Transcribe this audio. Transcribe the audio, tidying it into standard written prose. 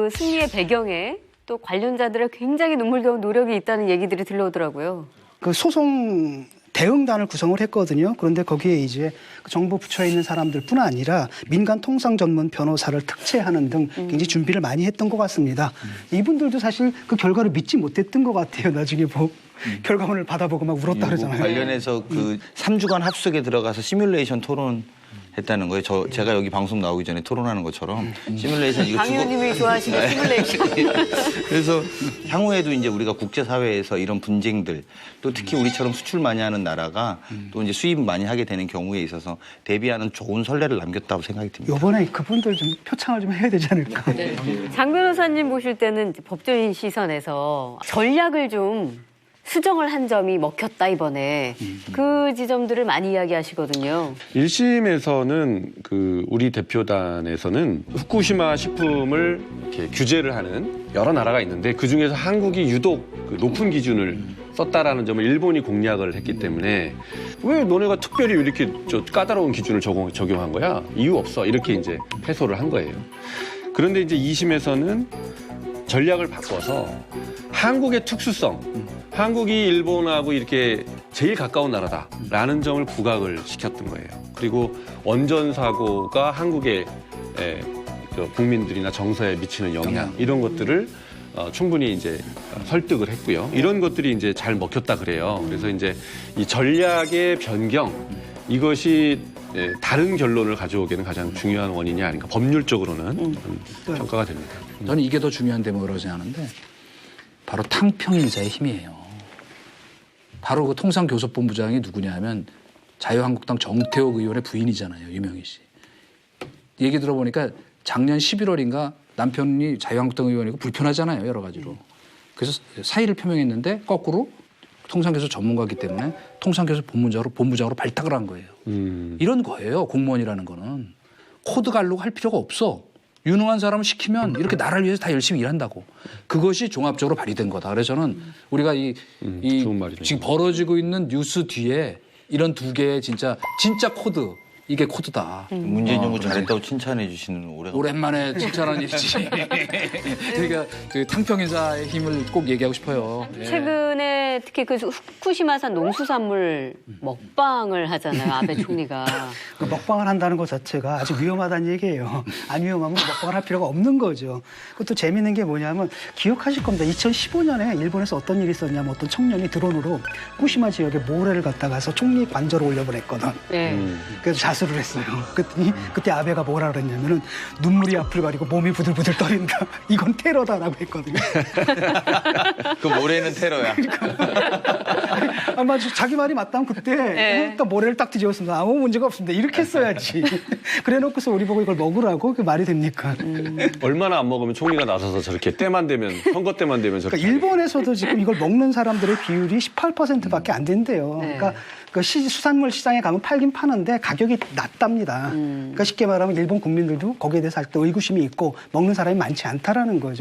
그 승리의 배경에 또 관련자들의 굉장히 눈물겨운 노력이 있다는 얘기들이 들려오더라고요. 그 소송 대응단을 구성을 했거든요. 그런데 거기에 이제 정부 부처에 있는 사람들뿐 아니라 민간 통상 전문 변호사를 특채하는 등 굉장히 준비를 많이 했던 것 같습니다. 이분들도 사실 그 결과를 믿지 못했던 것 같아요. 나중에 결과문을 받아보고 막 울었다 그러잖아요. 관련해서 그 3주간 합숙에 들어가서 시뮬레이션 토론 했다는 거예요. 제가 여기 방송 나오기 전에 토론하는 것처럼 시뮬레이션 이거 강 의원님이 좋아하시는 시뮬레이션. 그래서 향후에도 이제 우리가 국제사회에서 이런 분쟁들 또 특히 우리처럼 수출 많이 하는 나라가 또 이제 수입 많이 하게 되는 경우에 있어서 대비하는 좋은 선례를 남겼다고 생각이 듭니다. 이번에 그분들 좀 표창을 좀 해야 되지 않을까. 장 변호사님 보실 때는 법조인 시선에서 전략을 좀 수정을 한 점이 먹혔다 이번에 그 지점들을 많이 이야기하시거든요. 1심에서는 그 우리 대표단에서는 후쿠시마 식품을 이렇게 규제를 하는 여러 나라가 있는데 그 중에서 한국이 유독 그 높은 기준을 썼다라는 점을 일본이 공략을 했기 때문에 왜 너네가 특별히 이렇게 까다로운 기준을 적용한 거야? 이유 없어. 이렇게 이제 패소를 한 거예요. 그런데 이제 2심에서는 전략을 바꿔서 한국의 특수성, 한국이 일본하고 이렇게 제일 가까운 나라다라는 점을 부각을 시켰던 거예요. 그리고 원전 사고가 한국의 그 국민들이나 정서에 미치는 영향 이런 것들을 충분히 이제 설득을 했고요. 이런 것들이 이제 잘 먹혔다 그래요. 그래서 이제 이 전략의 변경 이것이 다른 결론을 가져오기에는 가장 중요한 원인이 아닌가. 법률적으로는 평가가 됩니다. 저는 이게 더 중요한 대목이라고 생각하는데 바로 탕평인사의 힘이에요. 바로 그 통상교섭본부장이 누구냐면 자유한국당 정태욱 의원의 부인이잖아요. 유명희 씨. 얘기 들어보니까 작년 11월인가 남편이 자유한국당 의원이고 불편하잖아요. 여러 가지로. 그래서 사의를 표명했는데 거꾸로 통상교섭 전문가이기 때문에 통상교섭 본부장으로 발탁을 한 거예요. 이런 거예요. 공무원이라는 거는. 코드 가려고 할 필요가 없어. 유능한 사람을 시키면 이렇게 나라를 위해서 다 열심히 일한다고. 그것이 종합적으로 발휘된 거다. 그래서 저는 우리가 좋은 말이네요. 지금 벌어지고 있는 뉴스 뒤에 이런 두 개의 진짜 코드. 이게 코드다. 문재인 정부 잘했다고 칭찬해 주시는 오랜만에 칭찬하는 일이지. 그러니까 그 탕평인사의 힘을 꼭 얘기하고 싶어요. 최근에 특히 그 후쿠시마산 농수산물 먹방을 하잖아요. 아베 총리가. 그 먹방을 한다는 것 자체가 아주 위험하다는 얘기예요. 안 위험하면 먹방을 할 필요가 없는 거죠. 그것도 재밌는 게 뭐냐면 기억하실 겁니다. 2015년에 일본에서 어떤 일이 있었냐면 어떤 청년이 드론으로 후쿠시마 지역에 모래를 갖다가서 총리 관저로 올려보냈거든. 네. 그래서 자수를 했어요. 그랬더니 그때 아베가 뭐라 그랬냐면은 눈물이 앞을 가리고 몸이 부들부들 떨린다. 이건 테러다라고 했거든요. 그 모래는 테러야. 아마 자기 말이 맞다면 그때 딱 모래를 딱 뒤집었습니다. 아무 문제가 없습니다. 이렇게 했어야지. 그래놓고서 우리 보고 이걸 먹으라고 그게 말이 됩니까? 얼마나 안 먹으면 총리가 나서서 저렇게 때만 되면 선거 때만 되면 저렇게. 그러니까 일본에서도 지금 이걸 먹는 사람들의 비율이 18%밖에 안 된대요. 네. 그러니까 그 수산물 시장에 가면 팔긴 파는데 가격이 낮답니다. 그러니까 쉽게 말하면 일본 국민들도 거기에 대해서 할 때 의구심이 있고 먹는 사람이 많지 않다라는 거죠.